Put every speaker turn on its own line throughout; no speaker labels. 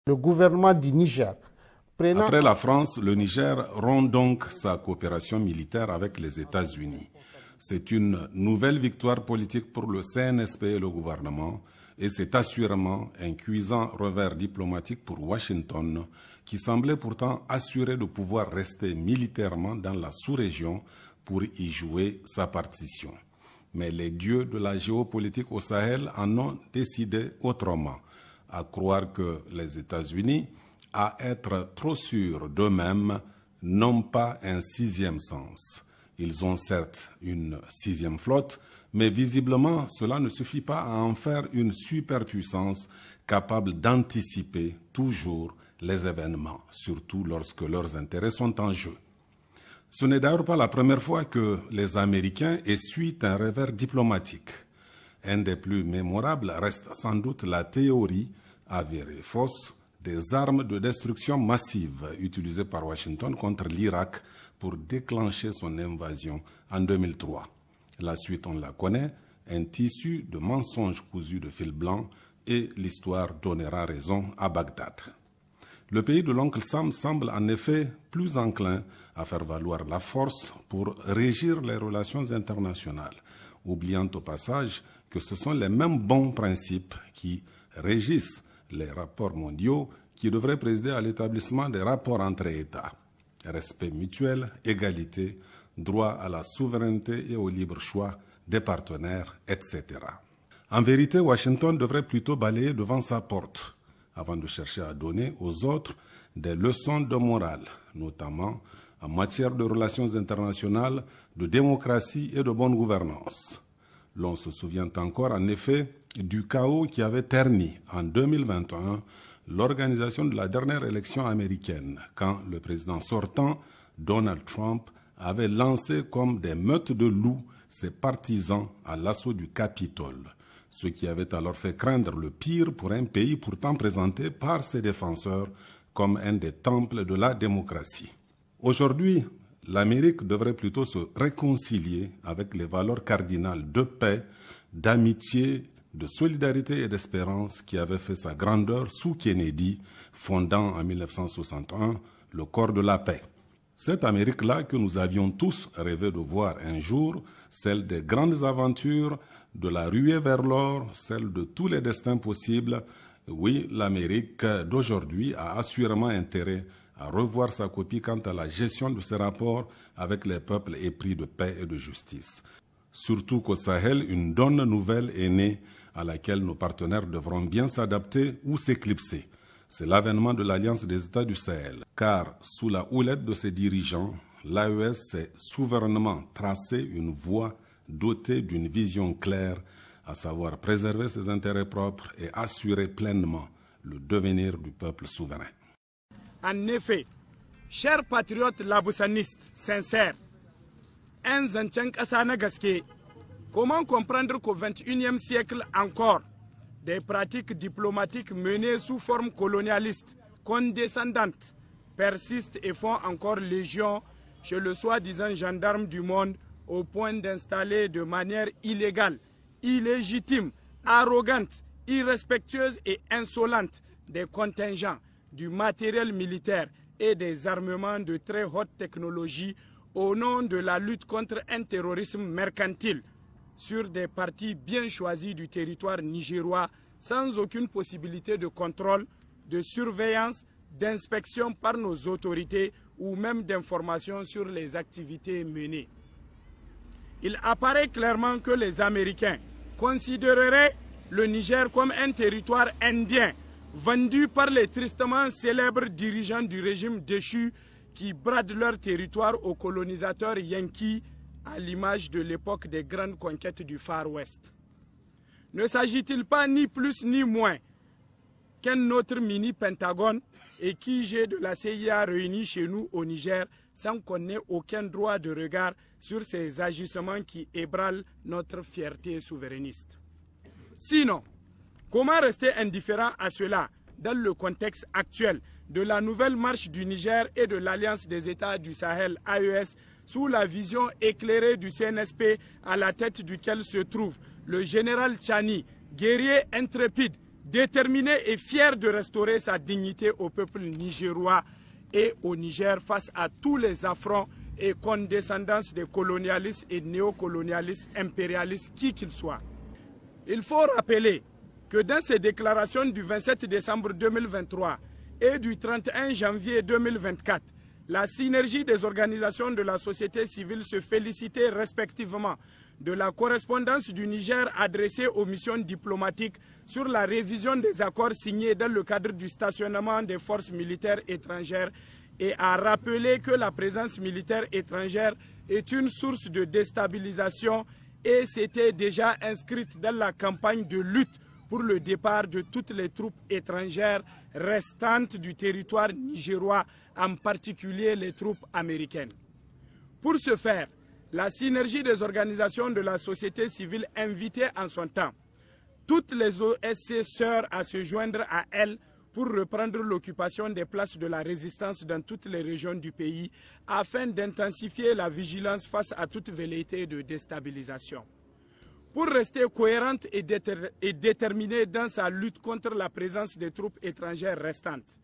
Le gouvernement du Niger.
Après la France, le Niger rompt donc sa coopération militaire avec les États-Unis. C'est une nouvelle victoire politique pour le CNSP et le gouvernement, et c'est assurément un cuisant revers diplomatique pour Washington, qui semblait pourtant assuré de pouvoir rester militairement dans la sous-région pour y jouer sa partition. Mais les dieux de la géopolitique au Sahel en ont décidé autrement, à croire que les États-Unis, à être trop sûrs d'eux-mêmes, n'ont pas un sixième sens. Ils ont certes une sixième flotte, mais visiblement cela ne suffit pas à en faire une superpuissance capable d'anticiper toujours les événements, surtout lorsque leurs intérêts sont en jeu. Ce n'est d'ailleurs pas la première fois que les Américains essuient un revers diplomatique. Un des plus mémorables reste sans doute la théorie, avérée fausse, des armes de destruction massive utilisées par Washington contre l'Irak pour déclencher son invasion en 2003. La suite, on la connaît, un tissu de mensonges cousus de fil blanc, et l'histoire donnera raison à Bagdad. Le pays de l'oncle Sam semble en effet plus enclin à faire valoir la force pour régir les relations internationales, oubliant au passage que ce sont les mêmes bons principes qui régissent les rapports mondiaux qui devraient présider à l'établissement des rapports entre États. Respect mutuel, égalité, droit à la souveraineté et au libre choix des partenaires, etc. En vérité, Washington devrait plutôt balayer devant sa porte avant de chercher à donner aux autres des leçons de morale, notamment en matière de relations internationales, de démocratie et de bonne gouvernance. L'on se souvient encore en effet du chaos qui avait terni en 2021 l'organisation de la dernière élection américaine, quand le président sortant, Donald Trump, avait lancé comme des meutes de loups ses partisans à l'assaut du Capitole, ce qui avait alors fait craindre le pire pour un pays pourtant présenté par ses défenseurs comme un des temples de la démocratie. Aujourd'hui, l'Amérique devrait plutôt se réconcilier avec les valeurs cardinales de paix, d'amitié, de solidarité et d'espérance qui avaient fait sa grandeur sous Kennedy, fondant en 1961 le corps de la paix. Cette Amérique-là que nous avions tous rêvé de voir un jour, celle des grandes aventures, de la ruée vers l'or, celle de tous les destins possibles, oui, l'Amérique d'aujourd'hui a assurément intérêt à revoir sa copie quant à la gestion de ses rapports avec les peuples épris de paix et de justice. Surtout qu'au Sahel, une donne nouvelle est née à laquelle nos partenaires devront bien s'adapter ou s'éclipser. C'est l'avènement de l'Alliance des États du Sahel. Car sous la houlette de ses dirigeants, l'AES s'est souverainement tracé une voie dotée d'une vision claire, à savoir préserver ses intérêts propres et assurer pleinement le devenir du peuple souverain.
En effet, chers patriotes laboussanistes sincères, comment comprendre qu'au XXIe siècle encore, des pratiques diplomatiques menées sous forme colonialiste, condescendante, persistent et font encore légion chez le soi-disant gendarme du monde au point d'installer de manière illégale, illégitime, arrogante, irrespectueuse et insolente des contingents, du matériel militaire et des armements de très haute technologie au nom de la lutte contre un terrorisme mercantile sur des parties bien choisies du territoire nigérois sans aucune possibilité de contrôle, de surveillance, d'inspection par nos autorités ou même d'information sur les activités menées. Il apparaît clairement que les Américains considéreraient le Niger comme un territoire indien vendu par les tristement célèbres dirigeants du régime déchu qui bradent leur territoire aux colonisateurs yankees à l'image de l'époque des grandes conquêtes du Far West. Ne s'agit-il pas ni plus ni moins qu'un autre mini-Pentagone et QG de la CIA réunis chez nous au Niger sans qu'on n'ait aucun droit de regard sur ces agissements qui ébranlent notre fierté souverainiste? Sinon, comment rester indifférent à cela dans le contexte actuel de la nouvelle marche du Niger et de l'Alliance des États du Sahel, AES, sous la vision éclairée du CNSP à la tête duquel se trouve le général Tchani, guerrier intrépide, déterminé et fier de restaurer sa dignité au peuple nigérois et au Niger face à tous les affronts et condescendances des colonialistes et néocolonialistes impérialistes qui qu'ils soient. Il faut rappeler que dans ses déclarations du 27 décembre 2023 et du 31 janvier 2024, la synergie des organisations de la société civile se félicitait respectivement de la correspondance du Niger adressée aux missions diplomatiques sur la révision des accords signés dans le cadre du stationnement des forces militaires étrangères et a rappelé que la présence militaire étrangère est une source de déstabilisation et s'était déjà inscrite dans la campagne de lutte pour le départ de toutes les troupes étrangères restantes du territoire nigérois, en particulier les troupes américaines. Pour ce faire, la synergie des organisations de la société civile invitait en son temps toutes les OSC sœurs à se joindre à elle pour reprendre l'occupation des places de la résistance dans toutes les régions du pays afin d'intensifier la vigilance face à toute velléité de déstabilisation. Pour rester cohérente et déterminée dans sa lutte contre la présence des troupes étrangères restantes,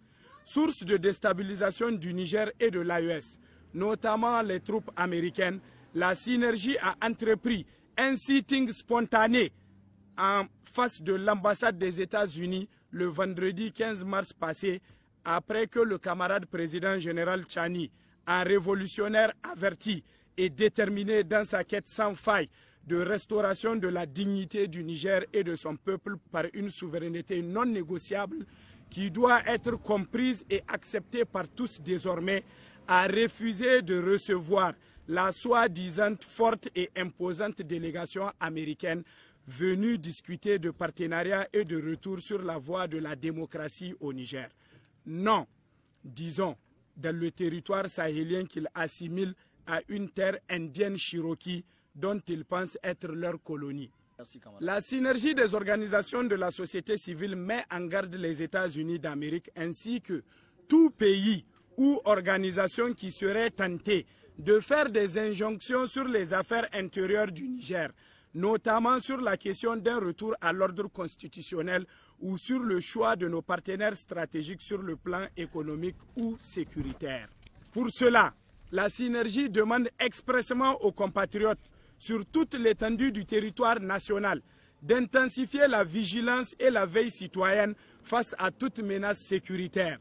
source de déstabilisation du Niger et de l'AES, notamment les troupes américaines, la synergie a entrepris un sitting spontané en face de l'ambassade des États-Unis le vendredi 15 mars passé, après que le camarade président général Tchani, un révolutionnaire averti et déterminé dans sa quête sans faille de restauration de la dignité du Niger et de son peuple par une souveraineté non négociable qui doit être comprise et acceptée par tous désormais, a refusé de recevoir la soi-disant forte et imposante délégation américaine venue discuter de partenariat et de retour sur la voie de la démocratie au Niger. Non, disons, dans le territoire sahélien qu'il assimile à une terre indienne Cherokee dont ils pensent être leur colonie. La synergie des organisations de la société civile met en garde les États-Unis d'Amérique ainsi que tout pays ou organisation qui serait tenté de faire des injonctions sur les affaires intérieures du Niger, notamment sur la question d'un retour à l'ordre constitutionnel ou sur le choix de nos partenaires stratégiques sur le plan économique ou sécuritaire. Pour cela, la synergie demande expressément aux compatriotes sur toute l'étendue du territoire national d'intensifier la vigilance et la veille citoyenne face à toute menace sécuritaire,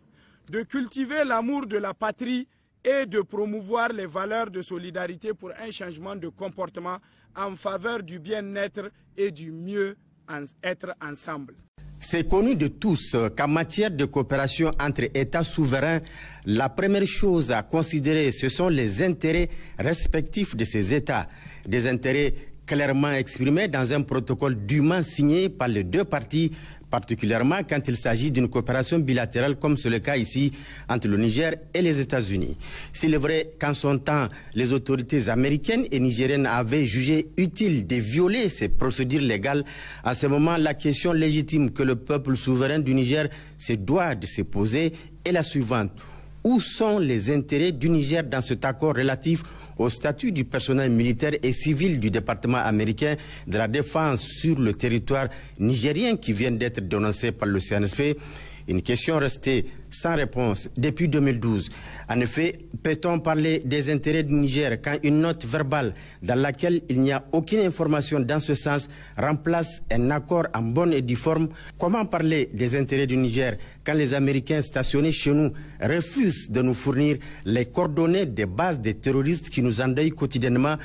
de cultiver l'amour de la patrie et de promouvoir les valeurs de solidarité pour un changement de comportement en faveur du bien-être et du mieux-être ensemble.
C'est connu de tous qu'en matière de coopération entre États souverains, la première chose à considérer, ce sont les intérêts respectifs de ces États. Des intérêts clairement exprimés dans un protocole dûment signé par les deux parties, particulièrement quand il s'agit d'une coopération bilatérale comme c'est le cas ici entre le Niger et les États-Unis. S'il est vrai qu'en son temps, les autorités américaines et nigériennes avaient jugé utile de violer ces procédures légales, à ce moment, la question légitime que le peuple souverain du Niger se doit de se poser est la suivante. Où sont les intérêts du Niger dans cet accord relatif au statut du personnel militaire et civil du département américain de la défense sur le territoire nigérien qui vient d'être dénoncé par le CNSP? Une question restée sans réponse depuis 2012. En effet, peut-on parler des intérêts du Niger quand une note verbale dans laquelle il n'y a aucune information dans ce sens remplace un accord en bonne et due forme? Comment parler des intérêts du Niger quand les Américains stationnés chez nous refusent de nous fournir les coordonnées des bases des terroristes qui nous endeuillent quotidiennement?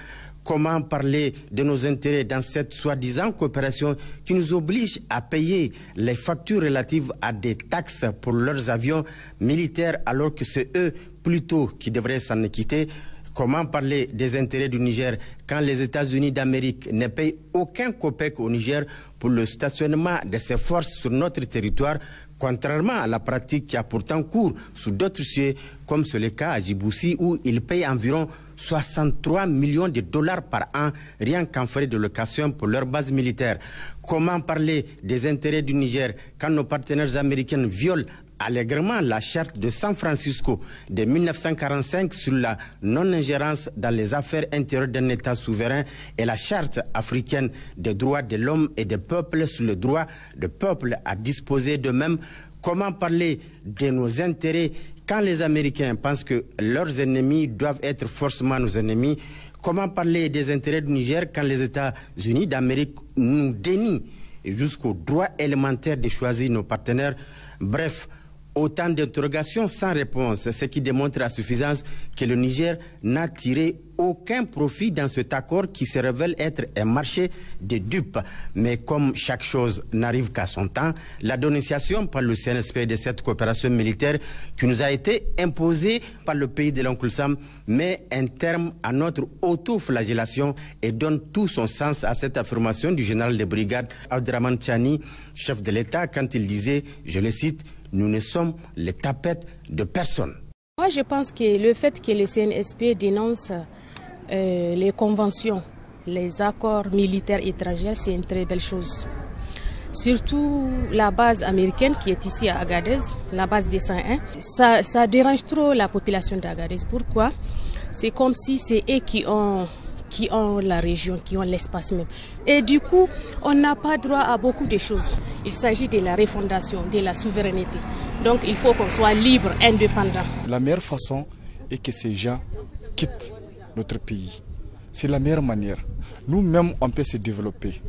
Comment parler de nos intérêts dans cette soi-disant coopération qui nous oblige à payer les factures relatives à des taxes pour leurs avions militaires alors que c'est eux plutôt qui devraient s'en acquitter? Comment parler des intérêts du Niger quand les États-Unis d'Amérique ne payent aucun copec au Niger pour le stationnement de ses forces sur notre territoire, contrairement à la pratique qui a pourtant cours sous d'autres cieux, comme c'est le cas à Djibouti où ils payent environ 63 millions de dollars par an rien qu'en frais de location pour leur base militaire? Comment parler des intérêts du Niger quand nos partenaires américains violent allègrement la charte de San Francisco de 1945 sur la non-ingérence dans les affaires intérieures d'un État souverain et la charte africaine des droits de l'homme et des peuples sur le droit des peuples à disposer d'eux-mêmes. Comment parler de nos intérêts quand les Américains pensent que leurs ennemis doivent être forcément nos ennemis? Comment parler des intérêts du Niger quand les États-Unis d'Amérique nous dénient jusqu'au droit élémentaire de choisir nos partenaires? Bref, autant d'interrogations sans réponse, ce qui démontre à suffisance que le Niger n'a tiré aucun profit dans cet accord qui se révèle être un marché de dupes. Mais comme chaque chose n'arrive qu'à son temps, la dénonciation par le CNSP de cette coopération militaire qui nous a été imposée par le pays de l'oncle Sam met un terme à notre auto-flagellation et donne tout son sens à cette affirmation du général de brigade Abderrahmane Tchani, chef de l'État, quand il disait, je le cite, « Nous ne sommes les tapettes de personne ».
Moi, je pense que le fait que le CNSP dénonce les conventions, les accords militaires étrangers, c'est une très belle chose. Surtout la base américaine qui est ici à Agadez, la base des 101. Ça dérange trop la population d'Agadez. Pourquoi? C'est comme si c'est eux qui ont la région, qui ont l'espace même. Et du coup, on n'a pas droit à beaucoup de choses. Il s'agit de la refondation, de la souveraineté. Donc il faut qu'on soit libre, indépendant.
La meilleure façon est que ces gens quittent notre pays. C'est la meilleure manière. Nous-mêmes, on peut se développer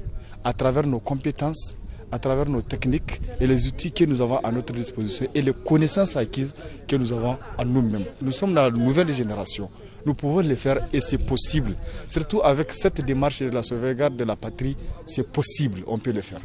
à travers nos compétences, à travers nos techniques et les outils que nous avons à notre disposition et les connaissances acquises que nous avons à nous-mêmes. Nous sommes la nouvelle génération. Nous pouvons le faire et c'est possible. Surtout avec cette démarche de la sauvegarde de la patrie, c'est possible, on peut le faire.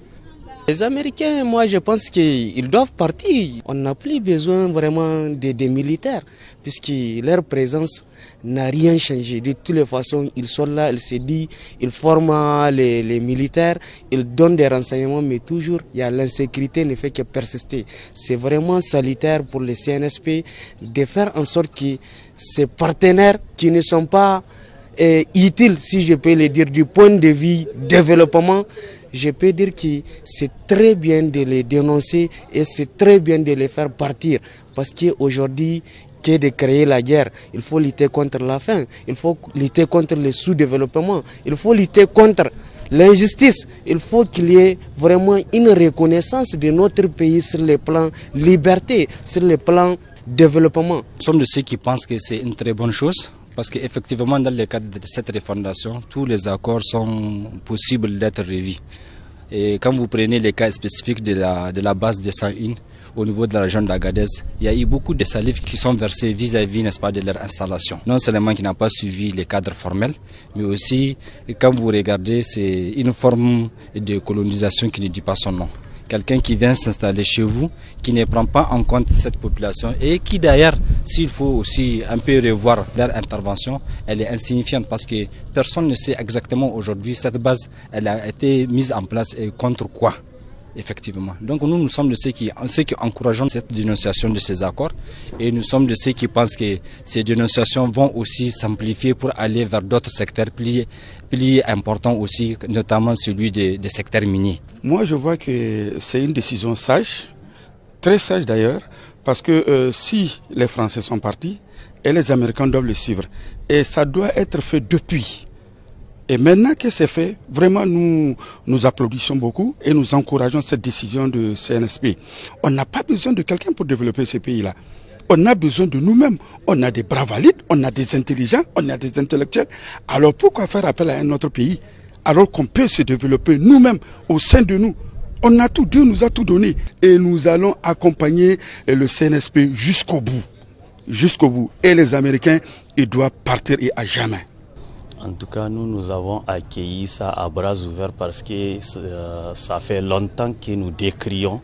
Les Américains, moi je pense qu'ils doivent partir. On n'a plus besoin vraiment des militaires, puisque leur présence n'a rien changé. De toutes les façons, ils sont là, ils se disent, ils forment les militaires, ils donnent des renseignements, mais toujours, il y a l'insécurité ne fait que persister. C'est vraiment salutaire pour le CNSP de faire en sorte que ces partenaires qui ne sont pas utiles, si je peux le dire, du point de vue développement, je peux dire que c'est très bien de les dénoncer et c'est très bien de les faire partir. Parce qu'aujourd'hui, que de créer la guerre, il faut lutter contre la faim, il faut lutter contre le sous-développement, il faut lutter contre l'injustice. Il faut qu'il y ait vraiment une reconnaissance de notre pays sur le plan liberté, sur le plan développement.
Nous sommes de ceux qui pensent que c'est une très bonne chose. Parce qu'effectivement, dans le cadre de cette refondation, tous les accords sont possibles d'être revus. Et quand vous prenez les cas spécifiques de la base de 101 au niveau de la région d'Agadez, il y a eu beaucoup de salives qui sont versées vis-à-vis, n'est-ce pas, de leur installation. Non seulement qui n'a pas suivi les cadres formels, mais aussi, quand vous regardez, c'est une forme de colonisation qui ne dit pas son nom. Quelqu'un qui vient s'installer chez vous, qui ne prend pas en compte cette population et qui d'ailleurs, s'il faut aussi un peu revoir leur intervention, elle est insignifiante parce que personne ne sait exactement aujourd'hui cette base, elle a été mise en place et contre quoi, effectivement. Donc nous sommes de ceux qui encourageons cette dénonciation de ces accords et nous sommes de ceux qui pensent que ces dénonciations vont aussi s'amplifier pour aller vers d'autres secteurs plus importants aussi, notamment celui des secteurs miniers.
Moi, je vois que c'est une décision sage, très sage d'ailleurs, parce que si les Français sont partis, et les Américains doivent le suivre. Et ça doit être fait depuis. Et maintenant que c'est fait, vraiment nous applaudissons beaucoup et nous encourageons cette décision de CNSP. On n'a pas besoin de quelqu'un pour développer ce pays-là. On a besoin de nous-mêmes. On a des bras valides, on a des intelligents, on a des intellectuels. Alors pourquoi faire appel à un autre pays alors qu'on peut se développer nous-mêmes au sein de nous? On a tout, Dieu nous a tout donné. Et nous allons accompagner le CNSP jusqu'au bout. Jusqu'au bout. Et les Américains, ils doivent partir et à jamais.
En tout cas, nous avons accueilli ça à bras ouverts parce que ça fait longtemps que nous décrions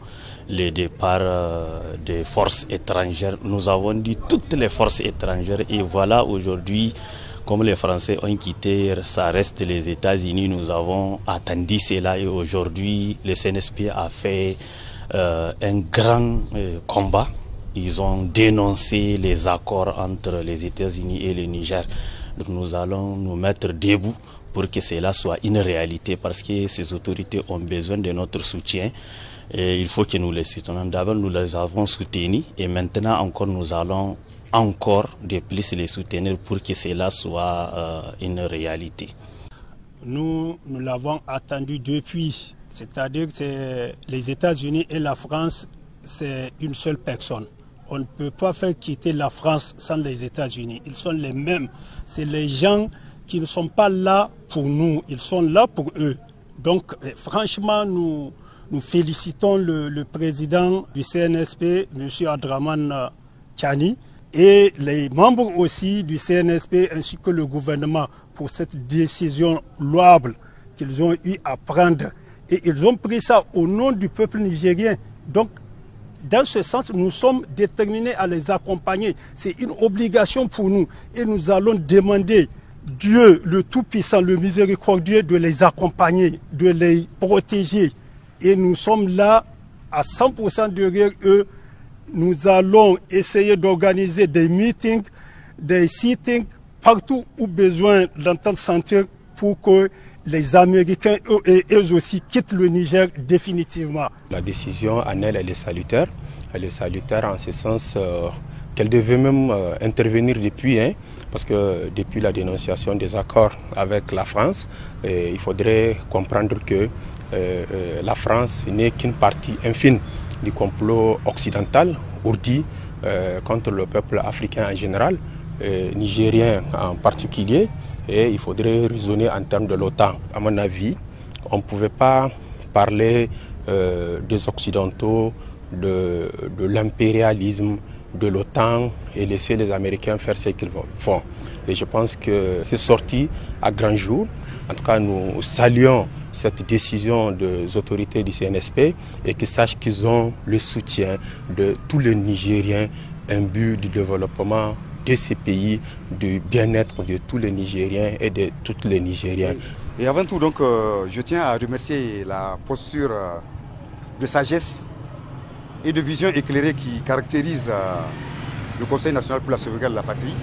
le départ des forces étrangères. Nous avons dit toutes les forces étrangères et voilà aujourd'hui, comme les Français ont quitté, ça reste les États-Unis. Nous avons attendu cela et aujourd'hui, le CNSP a fait un grand combat. Ils ont dénoncé les accords entre les États-Unis et le Niger. Donc nous allons nous mettre debout pour que cela soit une réalité parce que ces autorités ont besoin de notre soutien. Et il faut que nous les soutenions. D'abord, nous les avons soutenus et maintenant encore, nous allons encore de plus les soutenir pour que cela soit une réalité.
Nous l'avons attendu depuis, c'est-à-dire que les États-Unis et la France, c'est une seule personne. On ne peut pas faire quitter la France sans les États-Unis. Ils sont les mêmes. C'est les gens qui ne sont pas là pour nous, ils sont là pour eux. Donc, franchement, nous félicitons le président du CNSP, M. Abdraman Tchani, et les membres aussi du CNSP ainsi que le gouvernement pour cette décision louable qu'ils ont eu à prendre. Et ils ont pris ça au nom du peuple nigérien. Donc, dans ce sens, nous sommes déterminés à les accompagner. C'est une obligation pour nous. Et nous allons demander Dieu, le Tout-Puissant, le Miséricordieux, de les accompagner, de les protéger. Et nous sommes là à 100% derrière eux. Nous allons essayer d'organiser des meetings, des sittings, partout où besoin d'entendre sentir pour que les Américains, eux aussi, quittent le Niger définitivement.
La décision, en elle est salutaire. Elle est salutaire en ce sens qu'elle devait même intervenir depuis, parce que depuis la dénonciation des accords avec la France, il faudrait comprendre que la France n'est qu'une partie infime du complot occidental, ourdi contre le peuple africain en général, nigérien en particulier. Et il faudrait raisonner en termes de l'OTAN. À mon avis, on ne pouvait pas parler des Occidentaux, de l'impérialisme, de l'OTAN et laisser les Américains faire ce qu'ils font. Et je pense que c'est sorti à grand jour. En tout cas, nous saluons cette décision des autorités du CNSP et qu'ils sachent qu'ils ont le soutien de tous les Nigériens imbus du développement de ces pays, du bien-être de tous les Nigériens et de toutes les Nigériennes.
Et avant tout, donc, je tiens à remercier la posture de sagesse et de vision éclairée qui caractérise le Conseil national pour la sauvegarde de la patrie,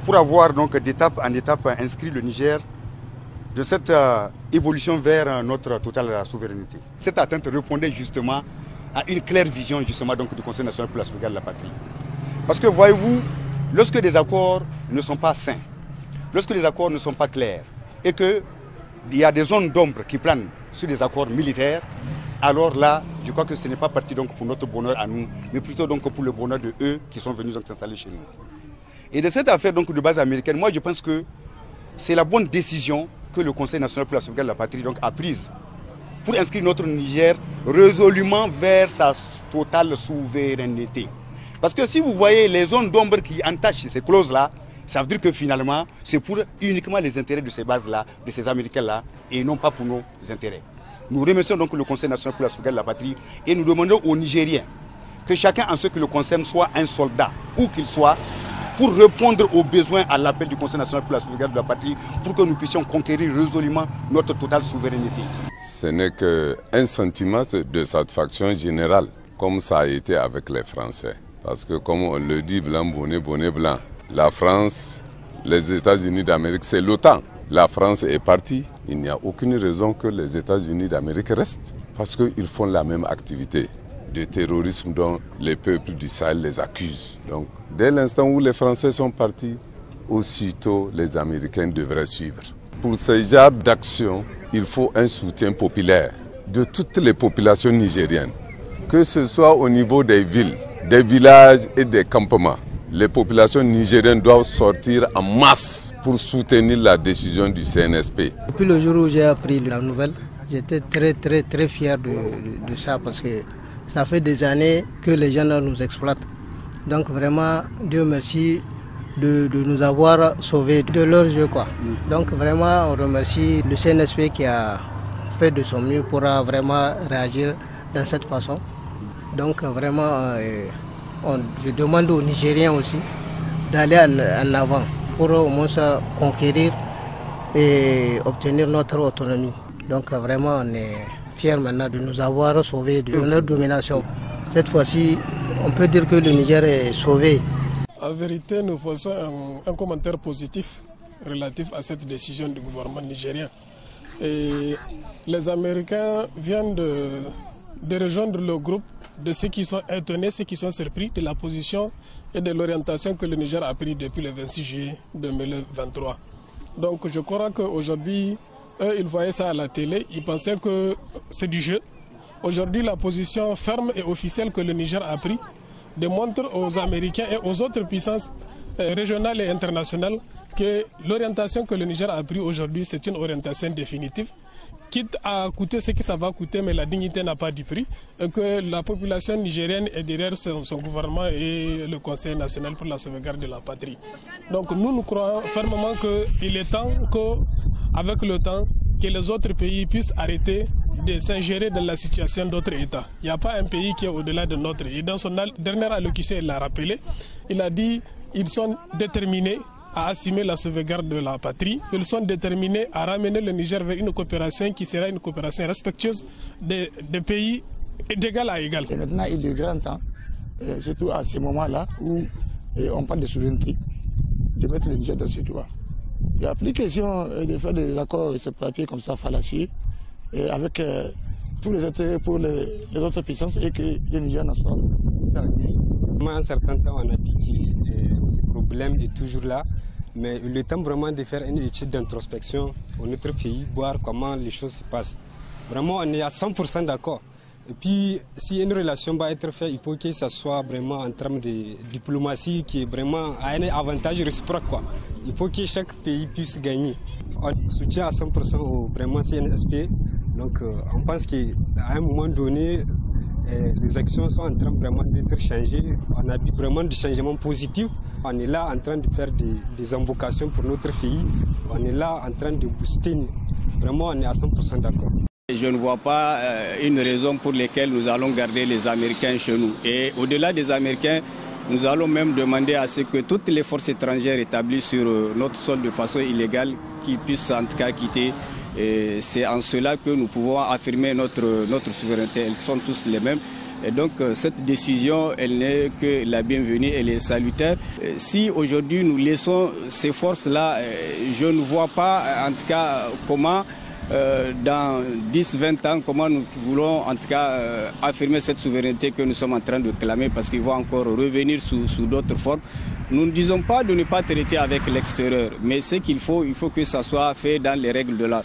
pour avoir donc d'étape en étape inscrit le Niger de cette évolution vers notre totale souveraineté. Cette atteinte répondait justement à une claire vision justement donc du Conseil national pour la sauvegarde de la patrie. Parce que voyez-vous, lorsque les accords ne sont pas sains, lorsque les accords ne sont pas clairs et qu'il y a des zones d'ombre qui planent sur les accords militaires, alors là, je crois que ce n'est pas parti donc pour notre bonheur à nous, mais plutôt donc pour le bonheur de eux qui sont venus s'installer chez nous. Et de cette affaire donc de base américaine, moi je pense que c'est la bonne décision que le Conseil national pour la sauvegarde de la patrie donc a prise pour inscrire notre Niger résolument vers sa totale souveraineté. Parce que si vous voyez les zones d'ombre qui entachent ces clauses-là, ça veut dire que finalement, c'est pour uniquement les intérêts de ces bases-là, de ces Américains-là, et non pas pour nos intérêts. Nous remercions donc le Conseil national pour la sauvegarde de la patrie et nous demandons aux Nigériens que chacun en ce qui le concerne soit un soldat, où qu'il soit, pour répondre aux besoins à l'appel du Conseil national pour la sauvegarde de la patrie, pour que nous puissions conquérir résolument notre totale souveraineté.
Ce n'est qu'un sentiment de satisfaction générale, comme ça a été avec les Français. Parce que comme on le dit, blanc, bonnet, bonnet, blanc. La France, les États-Unis d'Amérique, c'est l'OTAN. La France est partie. Il n'y a aucune raison que les États-Unis d'Amérique restent. Parce qu'ils font la même activité de terrorisme dont les peuples du Sahel les accusent. Donc, dès l'instant où les Français sont partis, aussitôt les Américains devraient suivre. Pour ce genre d'action, il faut un soutien populaire de toutes les populations nigériennes. Que ce soit au niveau des villes, des villages et des campements. Les populations nigériennes doivent sortir en masse pour soutenir la décision du CNSP.
Depuis le jour où j'ai appris la nouvelle, j'étais très fier de ça parce que ça fait des années que les gens nous exploitent. Donc vraiment, Dieu merci de nous avoir sauvés de leur jeu, quoi. Donc vraiment, on remercie le CNSP qui a fait de son mieux pour vraiment réagir de cette façon. Donc vraiment, je demande aux Nigériens aussi d'aller en avant pour au moins conquérir et obtenir notre autonomie. Donc vraiment, on est fiers maintenant de nous avoir sauvés de notre domination. Cette fois-ci, on peut dire que le Niger est sauvé.
En vérité, nous faisons un commentaire positif relatif à cette décision du gouvernement nigérien. Et les Américains viennent de rejoindre le groupe de ceux qui sont étonnés, ceux qui sont surpris de la position et de l'orientation que le Niger a pris depuis le 26 juillet 2023. Donc je crois qu'aujourd'hui, eux, ils voyaient ça à la télé, ils pensaient que c'est du jeu. Aujourd'hui, la position ferme et officielle que le Niger a pris démontre aux Américains et aux autres puissances régionales et internationales que l'orientation que le Niger a pris aujourd'hui, c'est une orientation définitive, quitte à coûter ce que ça va coûter, mais la dignité n'a pas du prix, et que la population nigérienne est derrière son gouvernement et le Conseil national pour la sauvegarde de la patrie. Donc nous croyons fermement qu'il est temps qu'avec le temps, que les autres pays puissent arrêter de s'ingérer dans la situation d'autres États. Il n'y a pas un pays qui est au-delà de notre. Et dans son dernière allocution, il l'a rappelé, il a dit qu'ils sont déterminés à assumer la sauvegarde de la patrie. Ils sont déterminés à ramener le Niger vers une coopération qui sera une coopération respectueuse des pays d'égal à égal.
Et maintenant, il est grand temps, surtout à ce moment-là où on parle de souveraineté, de mettre le Niger dans ses droits. Il n'y a plus question de faire des accords et ce papier comme ça fallacieux, avec tous les intérêts pour les autres puissances et que le Niger n'en soit servi.
Un certain temps, on a dit que ce problème est toujours là, mais il est temps vraiment de faire une étude d'introspection au notre pays, voir comment les choses se passent. Vraiment, on est à 100% d'accord. Et puis, si une relation va être faite, il faut que ça soit vraiment en termes de diplomatie qui est vraiment à un avantage réciproque, quoi. Il faut que chaque pays puisse gagner. On soutient à 100% vraiment CNSP. Donc, on pense qu'à un moment donné, les actions sont en train vraiment d'être changées. On a vu vraiment des changements positifs. On est là en train de faire des invocations pour notre pays. On est là en train de booster. Vraiment, on est à 100% d'accord.
Je ne vois pas une raison pour laquelle nous allons garder les Américains chez nous. Et au-delà des Américains, nous allons même demander à ce que toutes les forces étrangères établies sur notre sol de façon illégale qui puissent en tout cas quitter. Et c'est en cela que nous pouvons affirmer notre souveraineté. Elles sont tous les mêmes. Et donc cette décision, elle n'est que la bienvenue, elle est salutaire. Si aujourd'hui nous laissons ces forces-là, je ne vois pas en tout cas comment dans 10-20 ans, comment nous voulons en tout cas affirmer cette souveraineté que nous sommes en train de clamer parce qu'ils vont encore revenir sous d'autres formes. Nous ne disons pas de ne pas traiter avec l'extérieur, mais ce qu'il faut, il faut que ça soit fait dans les règles de l'art.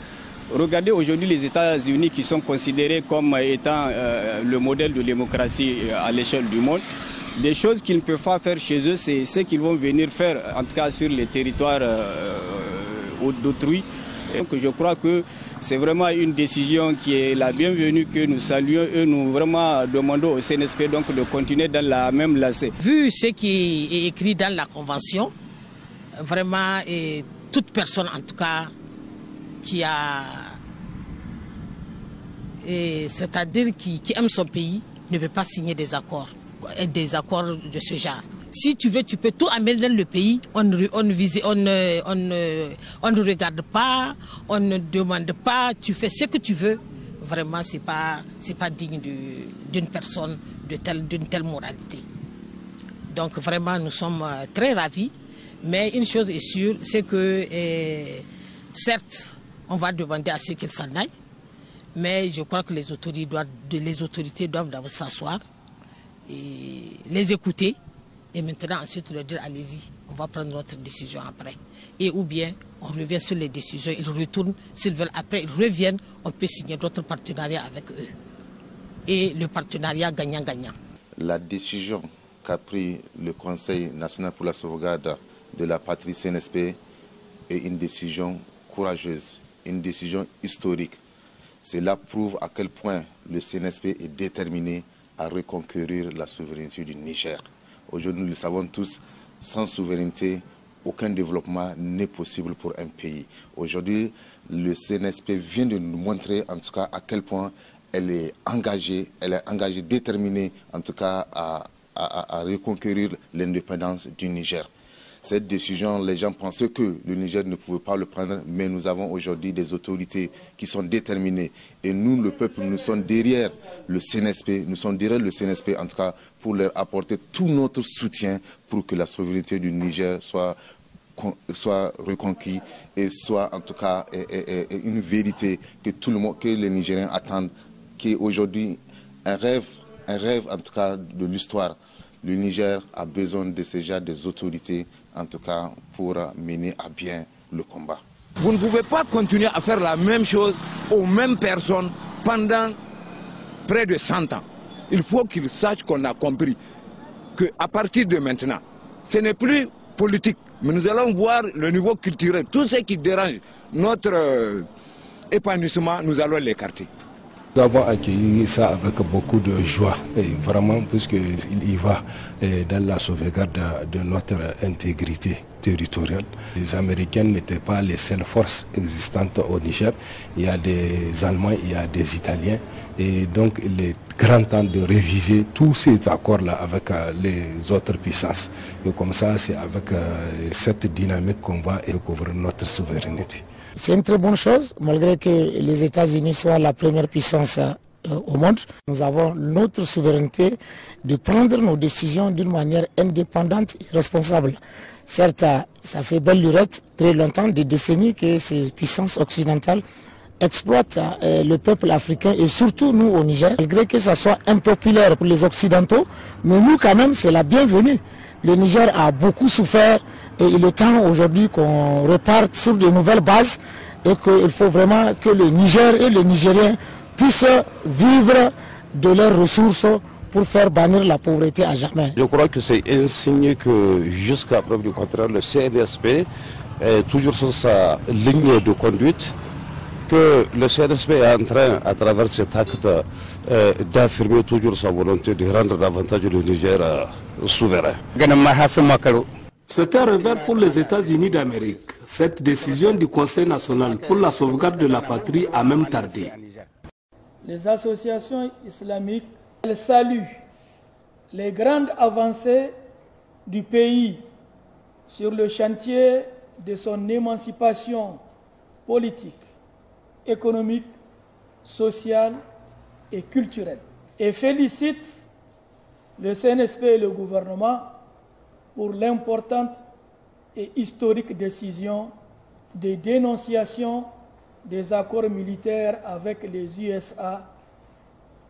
Regardez aujourd'hui les États-Unis qui sont considérés comme étant le modèle de démocratie à l'échelle du monde. Des choses qu'ils ne peuvent pas faire chez eux, c'est ce qu'ils vont venir faire, en tout cas sur les territoires d'autrui. Donc je crois que c'est vraiment une décision qui est la bienvenue, que nous saluons et nous vraiment demandons au CNSP donc de continuer dans la même lancée.
Vu ce qui est écrit dans la Convention, vraiment toute personne en tout cas qui a, c'est-à-dire qui aime son pays, ne peut pas signer des accords de ce genre. Si tu veux, tu peux tout amener dans le pays, on ne regarde pas, on ne demande pas, tu fais ce que tu veux. Vraiment, c'est pas digne d'une personne d'une telle moralité. Donc vraiment, nous sommes très ravis. Mais une chose est sûre, c'est que certes, on va demander à ceux qu'ils s'en aillent, mais je crois que les autorités doivent d'abord s'asseoir et les écouter. Et maintenant, ensuite, leur dire, allez-y, on va prendre notre décision après. Et ou bien, on revient sur les décisions, ils retournent, s'ils veulent après, ils reviennent, on peut signer d'autres partenariats avec eux. Et le partenariat gagnant-gagnant.
La décision qu'a pris le Conseil national pour la sauvegarde de la patrie CNSP est une décision courageuse, une décision historique. Cela prouve à quel point le CNSP est déterminé à reconquérir la souveraineté du Niger. Aujourd'hui, nous le savons tous, sans souveraineté, aucun développement n'est possible pour un pays. Aujourd'hui, le CNSP vient de nous montrer en tout cas à quel point elle est engagée, déterminée en tout cas à reconquérir l'indépendance du Niger. Cette décision, les gens pensaient que le Niger ne pouvait pas le prendre, mais nous avons aujourd'hui des autorités qui sont déterminées. Et nous, le peuple, nous sommes derrière le CNSP, en tout cas, pour leur apporter tout notre soutien pour que la souveraineté du Niger soit reconquise et soit en tout cas une vérité que tout le monde, que les Nigériens attendent, qui est aujourd'hui un rêve en tout cas de l'histoire. Le Niger a besoin de ces genres des autorités, en tout cas pour mener à bien le combat.
Vous ne pouvez pas continuer à faire la même chose aux mêmes personnes pendant près de 100 ans. Il faut qu'ils sachent qu'on a compris qu'à partir de maintenant, ce n'est plus politique, mais nous allons voir le niveau culturel. Tout ce qui dérange notre épanouissement, nous allons l'écarter.
Nous avons accueilli ça avec beaucoup de joie, et vraiment, puisqu'il y va dans la sauvegarde de notre intégrité territoriale. Les Américains n'étaient pas les seules forces existantes au Niger. Il y a des Allemands, il y a des Italiens. Et donc, il est grand temps de réviser tous ces accords-là avec les autres puissances. Et comme ça, c'est avec cette dynamique qu'on va recouvrir notre souveraineté.
C'est une très bonne chose, malgré que les États-Unis soient la première puissance au monde. Nous avons notre souveraineté de prendre nos décisions d'une manière indépendante et responsable. Certes, ça fait belle lurette, très longtemps, des décennies que ces puissances occidentales exploitent le peuple africain et surtout nous au Niger, malgré que ça soit impopulaire pour les Occidentaux, mais nous quand même c'est la bienvenue. Le Niger a beaucoup souffert et il est temps aujourd'hui qu'on reparte sur de nouvelles bases et qu'il faut vraiment que le Niger et les Nigériens puissent vivre de leurs ressources pour faire bannir la pauvreté à jamais.
Je crois que c'est un signe que jusqu'à preuve du contraire, le CNSP est toujours sur sa ligne de conduite, que le CNSP est en train, à travers cet acte, d'affirmer toujours sa volonté de rendre davantage le Niger souverain.
C'est un revers pour les États-Unis d'Amérique. Cette décision du Conseil national pour la sauvegarde de la patrie a même tardé.
Les associations islamiques, elles saluent les grandes avancées du pays sur le chantier de son émancipation politique, économique, sociale et culturelle. Et félicitent le CNSP et le gouvernement pour l'importante et historique décision de dénonciation des accords militaires avec les USA,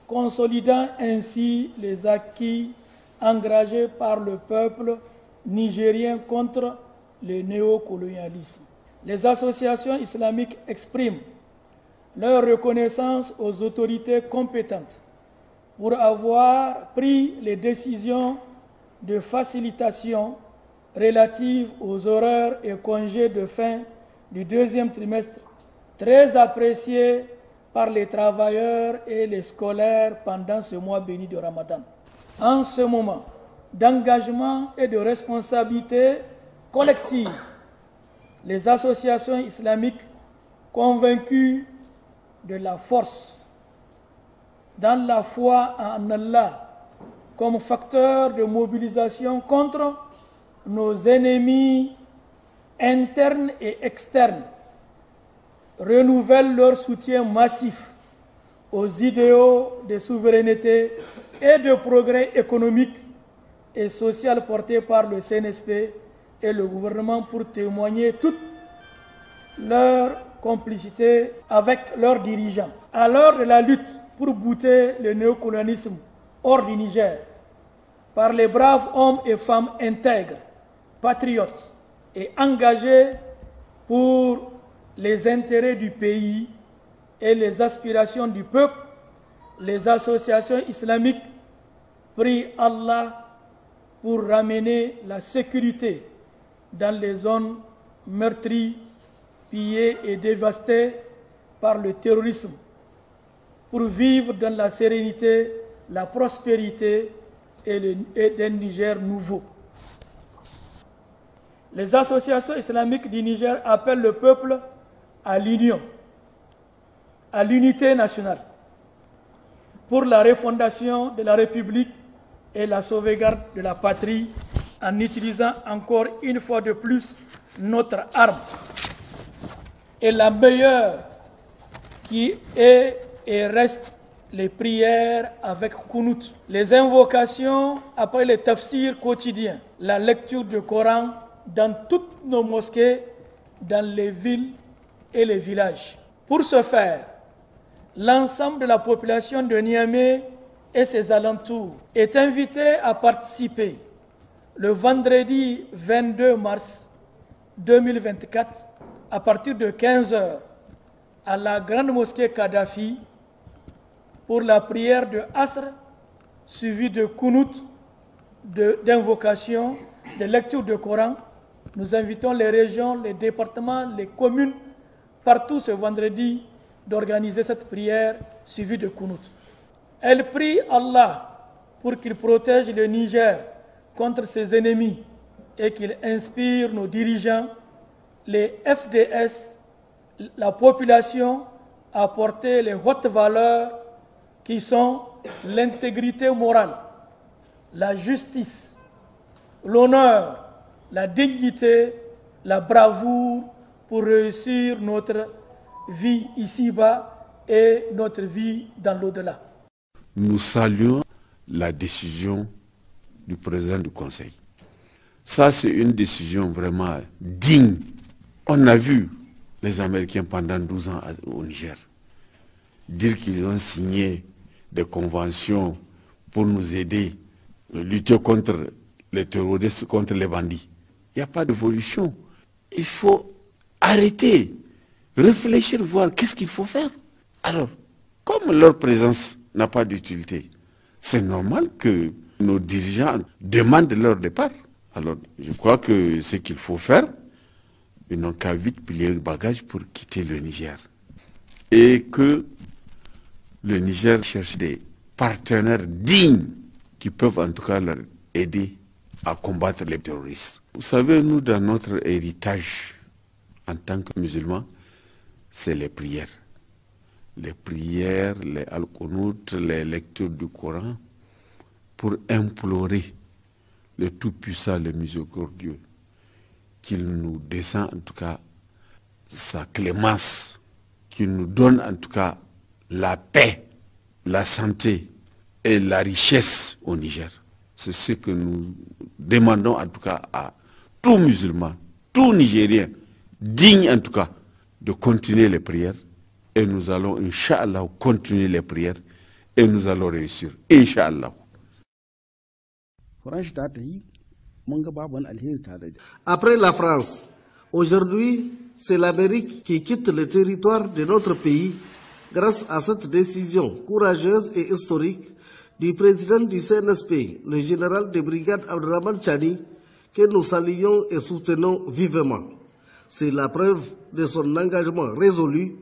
consolidant ainsi les acquis engagés par le peuple nigérien contre le néocolonialisme. Les associations islamiques expriment leur reconnaissance aux autorités compétentes pour avoir pris les décisions de facilitation relatives aux horaires et congés de fin du deuxième trimestre, très appréciés par les travailleurs et les scolaires pendant ce mois béni de Ramadan. En ce moment d'engagement et de responsabilité collective, les associations islamiques convaincues de la force dans la foi en Allah comme facteur de mobilisation contre nos ennemis internes et externes, renouvellent leur soutien massif aux idéaux de souveraineté et de progrès économique et social portés par le CNSP et le gouvernement pour témoigner toute leur complicité avec leurs dirigeants. À l'heure de la lutte pour bouter le néocolonialisme hors du Niger, par les braves hommes et femmes intègres, patriotes et engagés pour les intérêts du pays et les aspirations du peuple, les associations islamiques prient Allah pour ramener la sécurité dans les zones meurtries, pillées et dévastées par le terrorisme, pour vivre dans la sérénité, la prospérité et d'un Niger nouveau. Les associations islamiques du Niger appellent le peuple à l'union, à l'unité nationale, pour la refondation de la République et la sauvegarde de la patrie, en utilisant encore une fois de plus notre arme. Et la meilleure qui est et reste les prières avec Kunut, les invocations après les tafsirs quotidiens, la lecture du Coran dans toutes nos mosquées, dans les villes et les villages. Pour ce faire, l'ensemble de la population de Niamey et ses alentours est invité à participer le vendredi 22 mars 2024 à partir de 15 h à la grande mosquée Kadhafi pour la prière de Asr suivie de Kunut, d'invocation, de lecture de Coran. Nous invitons les régions, les départements, les communes, partout ce vendredi, d'organiser cette prière suivie de Kunut. Elle prie Allah pour qu'il protège le Niger contre ses ennemis et qu'il inspire nos dirigeants, les FDS, la population à porter les hautes valeurs qui sont l'intégrité morale, la justice, l'honneur, la dignité, la bravoure pour réussir notre vie ici-bas et notre vie dans l'au-delà.
Nous saluons la décision du président du Conseil. Ça, c'est une décision vraiment digne. On a vu les Américains pendant 12 ans au Niger dire qu'ils ont signé des conventions pour nous aider à lutter contre les terroristes, contre les bandits. Il n'y a pas d'évolution. Il faut arrêter, réfléchir, voir qu'est-ce qu'il faut faire. Alors, comme leur présence n'a pas d'utilité, c'est normal que nos dirigeants demandent leur départ. Alors, je crois que ce qu'il faut faire, ils n'ont qu'à vite plier le bagage pour quitter le Niger. Et que le Niger cherche des partenaires dignes qui peuvent en tout cas leur aider à combattre les terroristes. Vous savez, nous, dans notre héritage en tant que musulmans, c'est les prières. Les prières, les al-Qunut, les lectures du Coran, pour implorer le Tout-Puissant, le Miséricordieux, qu'il nous descende en tout cas sa clémence, qu'il nous donne en tout cas la paix, la santé et la richesse au Niger. C'est ce que nous demandons en tout cas à tout musulman, tout Nigérien, digne en tout cas de continuer les prières. Et nous allons, Inch'Allah, continuer les prières et nous allons réussir. Inch'Allah.
Après la France, aujourd'hui, c'est l'Amérique qui quitte le territoire de notre pays grâce à cette décision courageuse et historique du président du CNSP, le général de brigade Abdrahmane Tchani, que nous saluons et soutenons vivement. C'est la preuve de son engagement résolu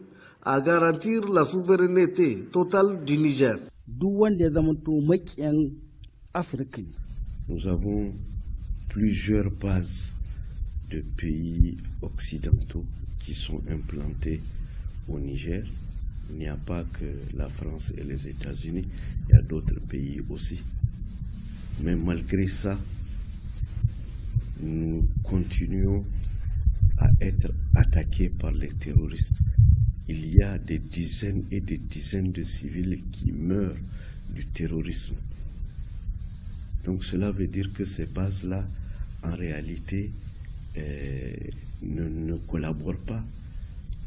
à garantir la souveraineté totale du Niger.
Nous avons plusieurs bases de pays occidentaux qui sont implantés au Niger. Il n'y a pas que la France et les États-Unis, il y a d'autres pays aussi. Mais malgré ça, nous continuons à être attaqués par les terroristes. Il y a des dizaines et des dizaines de civils qui meurent du terrorisme. Donc cela veut dire que ces bases-là, en réalité, ne collaborent pas.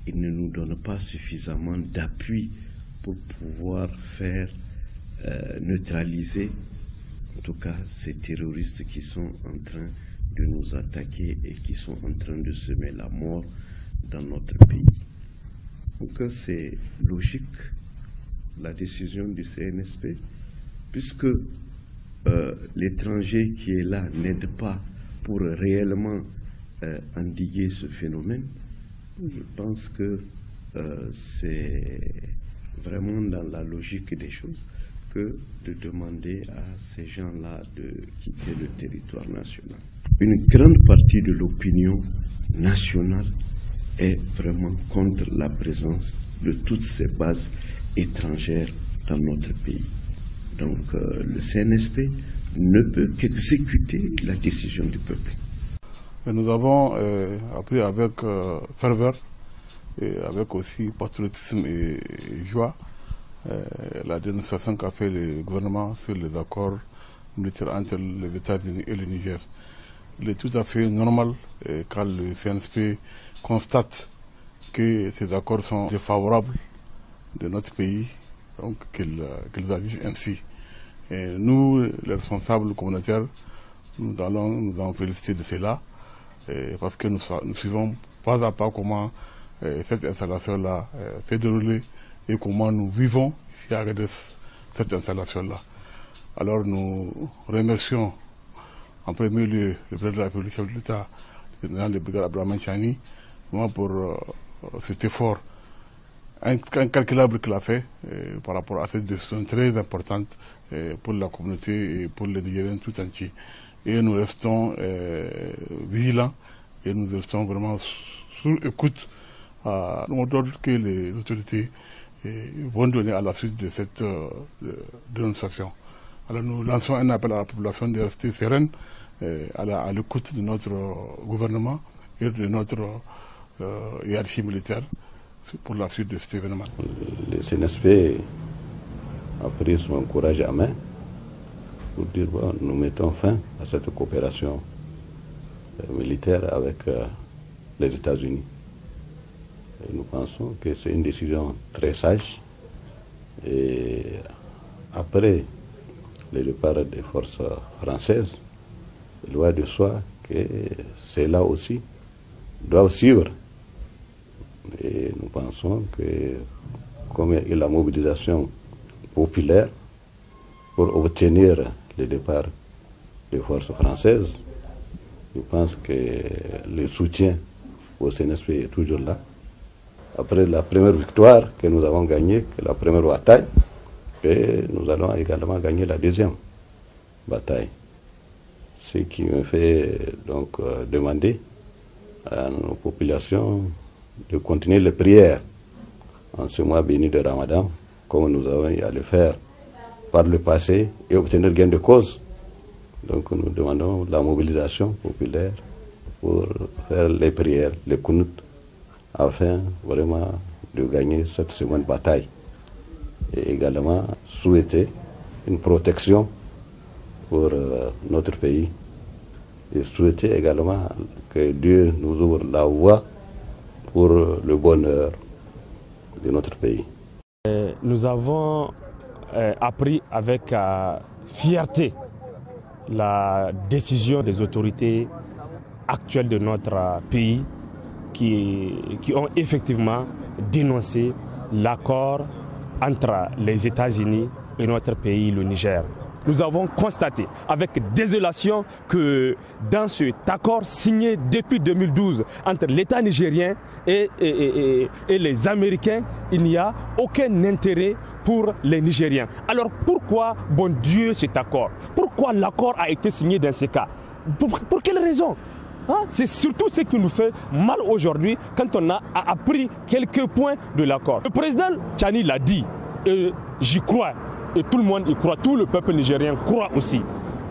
Ils ne nous donnent pas suffisamment d'appui pour pouvoir faire neutraliser, en tout cas, ces terroristes qui sont en train de nous attaquer et qui sont en train de semer la mort dans notre pays. Donc c'est logique, la décision du CNSP, puisque l'étranger qui est là n'aide pas pour réellement endiguer ce phénomène. Je pense que c'est vraiment dans la logique des choses que de demander à ces gens-là de quitter le territoire national. Une grande partie de l'opinion nationale est vraiment contre la présence de toutes ces bases étrangères dans notre pays. Donc le CNSP ne peut qu'exécuter la décision du peuple.
Et nous avons appris avec ferveur et avec aussi patriotisme et joie la dénonciation qu'a fait le gouvernement sur les accords militaires entre les États-Unis et le Niger. Il est tout à fait normal quand le CNSP constate que ces accords sont défavorables de notre pays, donc qu'ils agissent ainsi. Et nous, les responsables communautaires, nous allons nous en féliciter de cela, parce que nous suivons pas à pas comment cette installation-là s'est déroulée et comment nous vivons ici à Agadez cette installation-là. Alors nous remercions en premier lieu le président de la République, chef de l'État, le général de brigade Abdrahmane Tiani, pour cet effort incalculable qu'il a fait par rapport à cette décision très importante pour la communauté et pour les Nigériens tout entier. Et nous restons vigilants et nous restons vraiment sous écoute à l'ordre que les autorités vont donner à la suite de cette dénonciation. Alors nous lançons un appel à la population de rester sereine à l'écoute de notre gouvernement et de notre hiérarchie militaire pour la suite de cet événement.
Le CNSP a pris son courage à main pour dire bon, nous mettons fin à cette coopération militaire avec les États-Unis. Et nous pensons que c'est une décision très sage. Et après le départ des forces françaises, il va de soi que ceux-là aussi doivent suivre. Et nous pensons que comme il y a la mobilisation populaire pour obtenir le départ des forces françaises, je pense que le soutien au CNSP est toujours là. Après la première victoire que nous avons gagnée, que la première bataille, et nous allons également gagner la deuxième bataille. Ce qui me fait donc demander à nos populations de continuer les prières en ce mois béni de Ramadan, comme nous avons eu à le faire par le passé et obtenir gain de cause. Donc nous demandons la mobilisation populaire pour faire les prières, les kunut, afin vraiment de gagner cette seconde bataille. Et également souhaiter une protection pour notre pays et souhaiter également que Dieu nous ouvre la voie pour le bonheur de notre pays.
Nous avons appris avec fierté la décision des autorités actuelles de notre pays qui ont effectivement dénoncé l'accord entre les États-Unis et notre pays, le Niger. Nous avons constaté avec désolation que dans cet accord signé depuis 2012 entre l'État nigérien et les Américains, il n'y a aucun intérêt pour les Nigériens. Alors pourquoi, bon Dieu, cet accord? Pourquoi l'accord a été signé dans ces cas? Pour quelle raison? C'est surtout ce qui nous fait mal aujourd'hui quand on a appris quelques points de l'accord. Le président Tiani l'a dit, et j'y crois, et tout le monde y croit, tout le peuple nigérien croit aussi.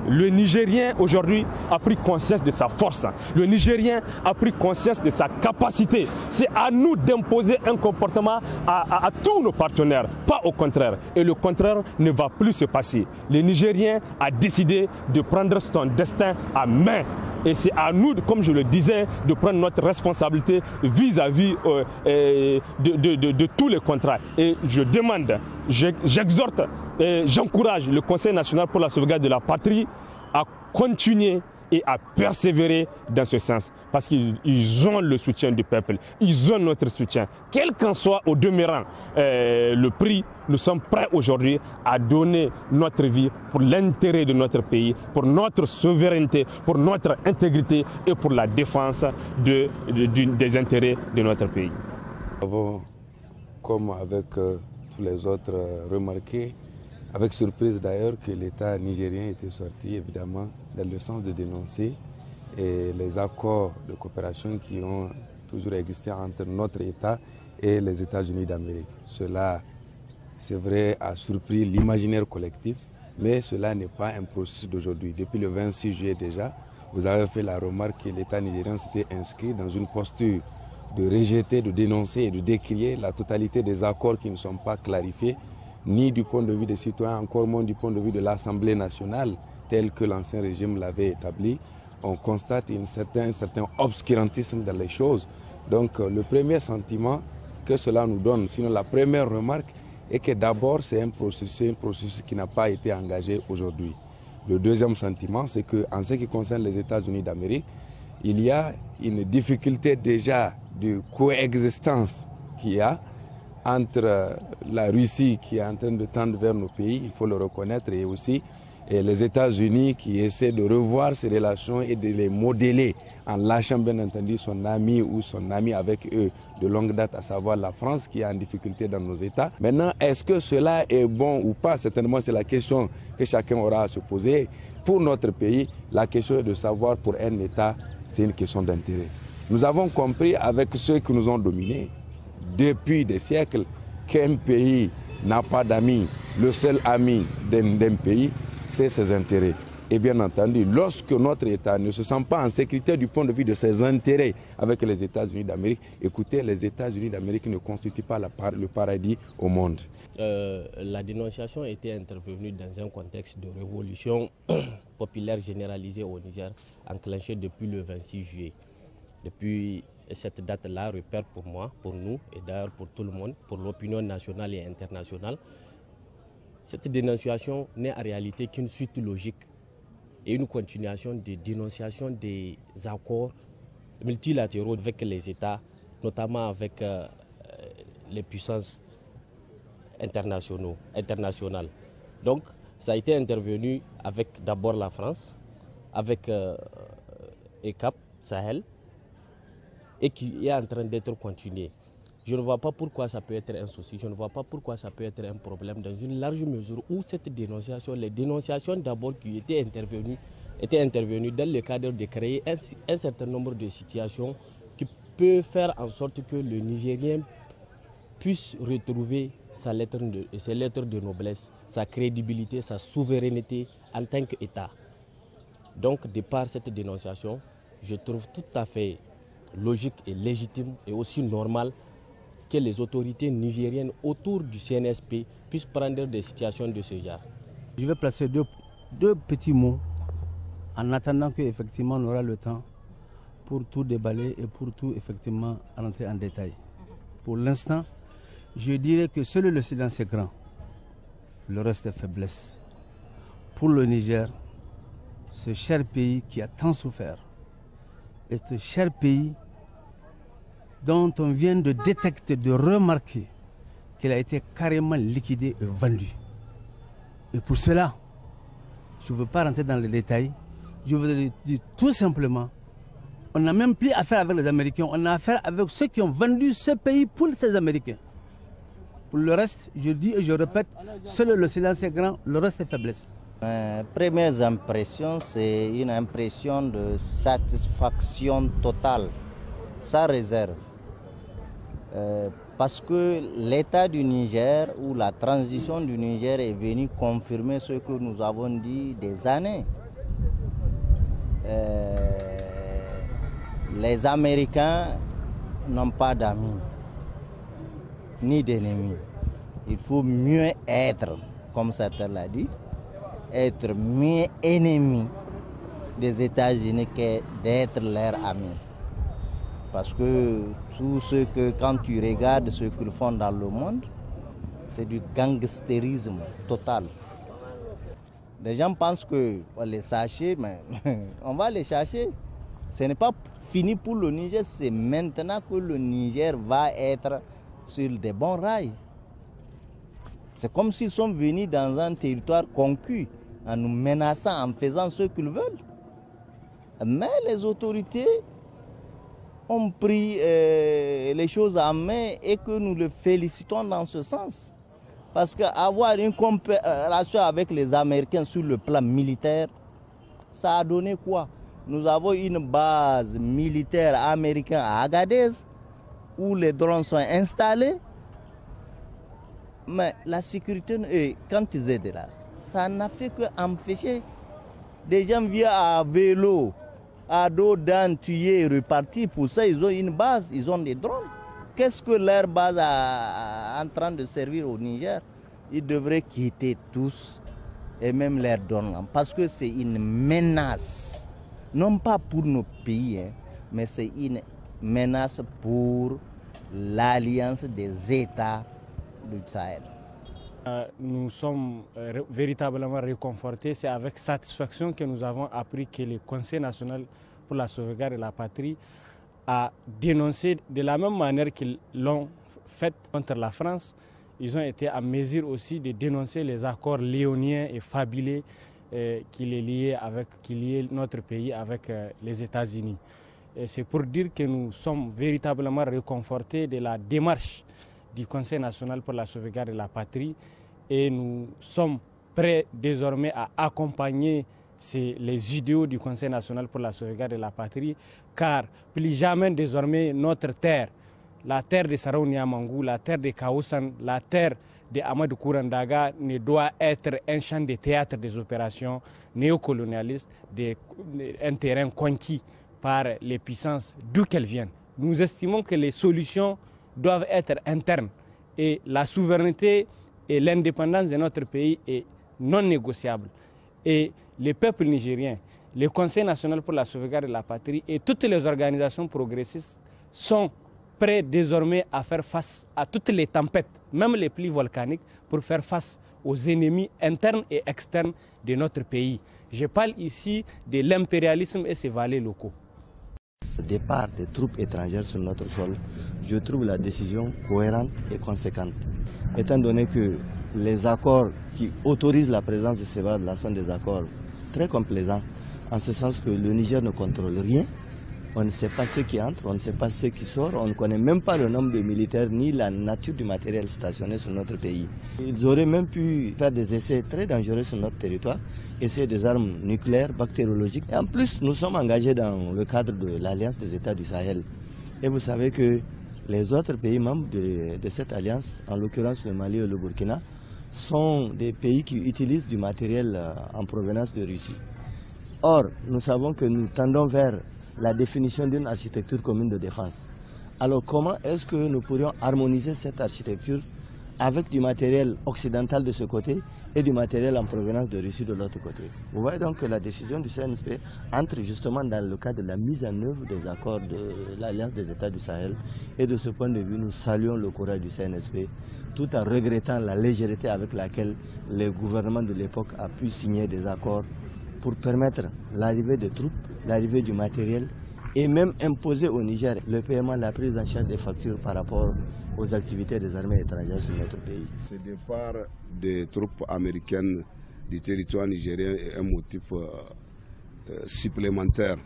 Le Nigérien aujourd'hui a pris conscience de sa force. Le Nigérien a pris conscience de sa capacité. C'est à nous d'imposer un comportement à tous nos partenaires, pas au contraire. Et le contraire ne va plus se passer. Le Nigérien a décidé de prendre son destin à main. Et c'est à nous, comme je le disais, de prendre notre responsabilité vis-à-vis de tous les contrats. Et je demande, j'exhorte et j'encourage le Conseil national pour la sauvegarde de la patrie à continuer et à persévérer dans ce sens. Parce qu'ils ont le soutien du peuple, ils ont notre soutien. Quel qu'en soit au demeurant le prix, nous sommes prêts aujourd'hui à donner notre vie pour l'intérêt de notre pays, pour notre souveraineté, pour notre intégrité et pour la défense des intérêts de notre pays.
Nous avons, comme avec tous les autres, remarqué, avec surprise d'ailleurs, que l'État nigérien était sorti évidemment dans le sens de dénoncer les accords de coopération qui ont toujours existé entre notre État et les États-Unis d'Amérique. Cela, c'est vrai, a surpris l'imaginaire collectif, mais cela n'est pas un processus d'aujourd'hui. Depuis le 26 juillet déjà, vous avez fait la remarque que l'État nigérien s'était inscrit dans une posture de rejeter, de dénoncer et de décrier la totalité des accords qui ne sont pas clarifiés, ni du point de vue des citoyens, encore moins du point de vue de l'Assemblée nationale, tel que l'ancien régime l'avait établi. On constate un certain obscurantisme dans les choses. Donc le premier sentiment que cela nous donne, sinon la première remarque, et que d'abord c'est un processus qui n'a pas été engagé aujourd'hui. Le deuxième sentiment, c'est qu'en ce qui concerne les États-Unis d'Amérique, il y a une difficulté déjà de coexistence qu'il y a entre la Russie qui est en train de tendre vers nos pays, il faut le reconnaître, et aussi les États-Unis qui essaient de revoir ces relations et de les modeler en lâchant bien entendu son ami ou son ami avec eux de longue date, à savoir la France qui est en difficulté dans nos États. Maintenant, est-ce que cela est bon ou pas? Certainement, c'est la question que chacun aura à se poser. Pour notre pays, la question est de savoir pour un État, c'est une question d'intérêt. Nous avons compris avec ceux qui nous ont dominés depuis des siècles qu'un pays n'a pas d'amis. Le seul ami d'un pays, c'est ses intérêts. Et bien entendu, lorsque notre État ne se sent pas en sécurité du point de vue de ses intérêts avec les États-Unis d'Amérique, écoutez, les États-Unis d'Amérique ne constituent pas le paradis au monde.
La dénonciation était intervenue dans un contexte de révolution populaire généralisée au Niger, enclenchée depuis le 26 juillet. Depuis cette date-là, repère pour moi, pour nous et d'ailleurs pour tout le monde, pour l'opinion nationale et internationale, cette dénonciation n'est en réalité qu'une suite logique et une continuation des dénonciations des accords multilatéraux avec les États, notamment avec les puissances internationales. Donc, ça a été intervenu avec d'abord la France, avec ECAP, Sahel, et qui est en train d'être continué. Je ne vois pas pourquoi ça peut être un souci, je ne vois pas pourquoi ça peut être un problème dans une large mesure où cette dénonciation, les dénonciations d'abord qui étaient intervenues dans le cadre de créer un certain nombre de situations qui peuvent faire en sorte que le Nigérien puisse retrouver ses lettres de noblesse, sa crédibilité, sa souveraineté en tant qu'État. Donc, de par cette dénonciation, je trouve tout à fait logique et légitime et aussi normal que les autorités nigériennes autour du CNSP puissent prendre des situations de ce genre.
Je vais placer deux petits mots en attendant qu'effectivement on aura le temps pour tout déballer et pour tout effectivement rentrer en détail. Pour l'instant, je dirais que seul le silence est grand, le reste est faiblesse. Pour le Niger, ce cher pays qui a tant souffert, et ce cher pays dont on vient de détecter, de remarquer qu'il a été carrément liquidé et vendu. Et pour cela, je ne veux pas rentrer dans les détails, je voudrais dire tout simplement, on n'a même plus affaire avec les Américains, on a affaire avec ceux qui ont vendu ce pays pour ces Américains. Pour le reste, je dis et je répète, seul le silence est grand, le reste est faiblesse.
Premières impressions, c'est une impression de satisfaction totale, sans réserve. Parce que l'état du Niger ou la transition du Niger est venue confirmer ce que nous avons dit des années. Les Américains n'ont pas d'amis, ni d'ennemis. Il faut mieux être, comme certains l'ont dit, être mieux ennemi des États-Unis que d'être leur ami. Parce que tout ce que, quand tu regardes ce qu'ils font dans le monde, c'est du gangstérisme total. Les gens pensent qu'on va les chercher, mais on va les chercher. Ce n'est pas fini pour le Niger, c'est maintenant que le Niger va être sur des bons rails. C'est comme s'ils sont venus dans un territoire conquis, en nous menaçant, en faisant ce qu'ils veulent. Mais les autorités ont pris les choses en main et que nous les félicitons dans ce sens. Parce qu'avoir une coopération avec les Américains sur le plan militaire, ça a donné quoi? Nous avons une base militaire américaine à Agadez, où les drones sont installés. Mais la sécurité, quand ils étaient là, ça n'a fait qu'empêcher. Des gens viennent à vélo, à dos d'âne, tuer et repartir. Pour ça, ils ont une base, ils ont des drones. Qu'est-ce que leur base est en train de servir au Niger? Ils devraient quitter tous et même leur donner. Parce que c'est une menace. Non pas pour nos pays, mais c'est une menace pour l'alliance des États du Sahel.
Nous sommes véritablement réconfortés. C'est avec satisfaction que nous avons appris que le Conseil national pour la sauvegarde de la patrie a dénoncé de la même manière qu'ils l'ont fait contre la France. Ils ont été à mesure aussi de dénoncer les accords léoniens et fabulés qui liaient notre pays avec les États-Unis. C'est pour dire que nous sommes véritablement réconfortés de la démarche du Conseil national pour la sauvegarde de la patrie et nous sommes prêts désormais à accompagner les idéaux du Conseil national pour la sauvegarde de la patrie, car plus jamais désormais notre terre, la terre de Saraou Niamangou, la terre de Kaousan, la terre de Amadou Kourandaga ne doit être un champ de théâtre des opérations néocolonialistes, un terrain conquis par les puissances d'où qu'elles viennent. Nous estimons que les solutions doivent être internes et la souveraineté et l'indépendance de notre pays est non négociable. Et le peuple nigérien, le Conseil national pour la sauvegarde de la patrie et toutes les organisations progressistes sont prêts désormais à faire face à toutes les tempêtes, même les plus volcaniques, pour faire face aux ennemis internes et externes de notre pays. Je parle ici de l'impérialisme et ses valets locaux.
Le départ des troupes étrangères sur notre sol, je trouve la décision cohérente et conséquente, étant donné que les accords qui autorisent la présence de ces bases sont des accords très complaisants, en ce sens que le Niger ne contrôle rien. On ne sait pas ceux qui entrent, on ne sait pas ceux qui sortent, on ne connaît même pas le nombre de militaires ni la nature du matériel stationné sur notre pays. Ils auraient même pu faire des essais très dangereux sur notre territoire, essayer des armes nucléaires, bactériologiques. Et en plus, nous sommes engagés dans le cadre de l'Alliance des États du Sahel. Et vous savez que les autres pays membres de cette alliance, en l'occurrence le Mali et le Burkina, sont des pays qui utilisent du matériel en provenance de Russie. Or, nous savons que nous tendons vers la définition d'une architecture commune de défense. Alors comment est-ce que nous pourrions harmoniser cette architecture avec du matériel occidental de ce côté et du matériel en provenance de Russie de l'autre côté? Vous voyez donc que la décision du CNSP entre justement dans le cadre de la mise en œuvre des accords de l'Alliance des États du Sahel. Et de ce point de vue, nous saluons le courage du CNSP tout en regrettant la légèreté avec laquelle le gouvernement de l'époque a pu signer des accords pour permettre l'arrivée des troupes, l'arrivée du matériel et même imposer au Niger le paiement, la prise en charge des factures par rapport aux activités des armées étrangères sur notre pays.
Ce départ des troupes américaines du territoire nigérien est un motif supplémentaire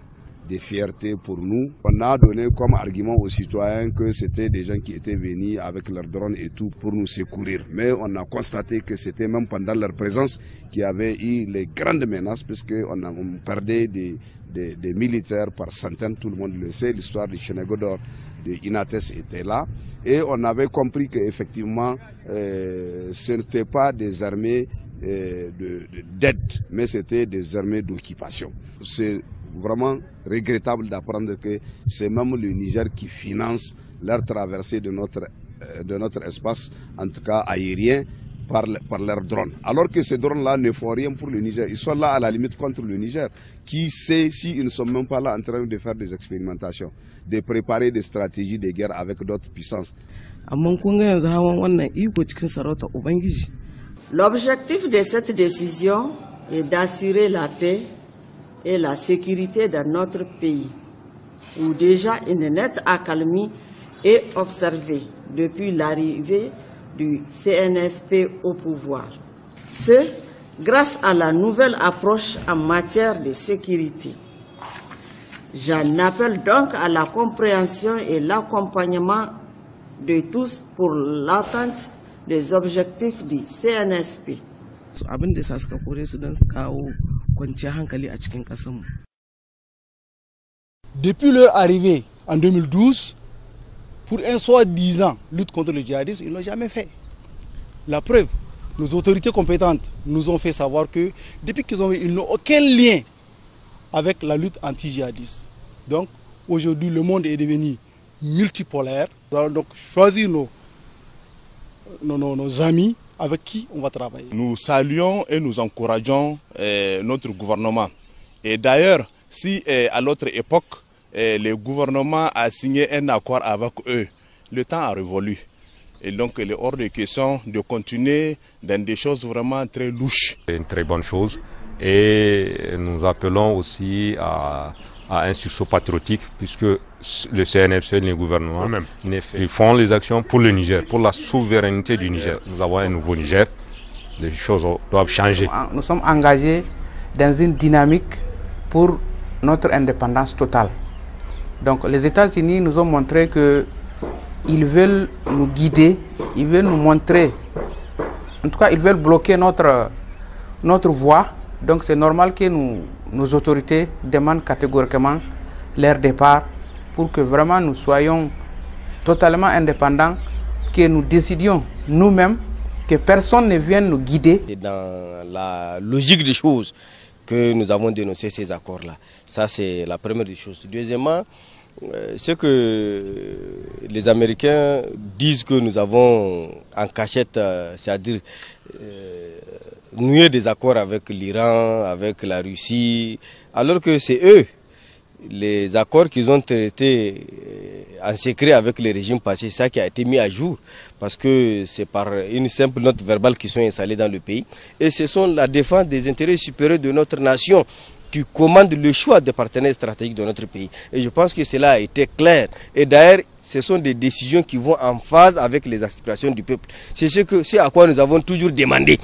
de fierté pour nous. On a donné comme argument aux citoyens que c'était des gens qui étaient venus avec leurs drones et tout pour nous secourir. Mais on a constaté que c'était même pendant leur présence qu'il y avait eu les grandes menaces, puisqu'on perdait des militaires par centaines, tout le monde le sait. L'histoire du Chénégodor, de Inates était là. Et on avait compris qu'effectivement, ce n'était pas des armées d'aide, mais c'était des armées d'occupation. C'est vraiment regrettable d'apprendre que c'est même le Niger qui finance leur traversée de notre espace, en tout cas aérien, par leurs drones. Alors que ces drones-là ne font rien pour le Niger. Ils sont là à la limite contre le Niger. Qui sait s'ils ne sont même pas là en train de faire des expérimentations, de préparer des stratégies de guerre avec d'autres puissances.
L'objectif de cette décision est d'assurer la paix et la sécurité dans notre pays, où déjà une nette accalmie est observée depuis l'arrivée du CNSP au pouvoir. Ce, grâce à la nouvelle approche en matière de sécurité. J'en appelle donc à la compréhension et l'accompagnement de tous pour l'atteinte des objectifs du CNSP.
Depuis leur arrivée en 2012, pour un soi-disant lutte contre le djihadisme, ils ne l'ont jamais fait. La preuve, nos autorités compétentes nous ont fait savoir que depuis qu'ils ont vu, ils n'ont aucun lien avec la lutte anti-djihadiste. Donc aujourd'hui, le monde est devenu multipolaire. Nous allons donc choisir nos amis avec qui on va travailler.
Nous saluons et nous encourageons notre gouvernement. Et d'ailleurs, si à l'autre époque, le gouvernement a signé un accord avec eux, le temps a révolu. Et donc il est hors de question de continuer dans des choses vraiment très louches.
C'est une très bonne chose et nous appelons aussi à un sursaut patriotique puisque le CNFC et le gouvernement ils font les actions pour le Niger, pour la souveraineté du Niger. Nous avons un nouveau Niger, les choses doivent changer.
Nous sommes engagés dans une dynamique pour notre indépendance totale. Donc les États-Unis nous ont montré qu'ils veulent nous guider, ils veulent nous montrer, en tout cas ils veulent bloquer notre voie. Donc c'est normal que nos autorités demandent catégoriquement leur départ pour que vraiment nous soyons totalement indépendants, que nous décidions nous-mêmes, que personne ne vienne nous guider.
C'est dans la logique des choses que nous avons dénoncé ces accords-là. Ça c'est la première des choses. Deuxièmement, ce que les Américains disent que nous avons en cachette, c'est-à-dire nouer des accords avec l'Iran, avec la Russie, alors que c'est eux, les accords qu'ils ont traités en secret avec les régimes passés, ça qui a été mis à jour, parce que c'est par une simple note verbale qu'ils sont installés dans le pays. Et ce sont la défense des intérêts supérieurs de notre nation qui commande le choix des partenaires stratégiques de notre pays. Et je pense que cela a été clair. Et d'ailleurs, ce sont des décisions qui vont en phase avec les aspirations du peuple. C'est ce à quoi nous avons toujours demandé.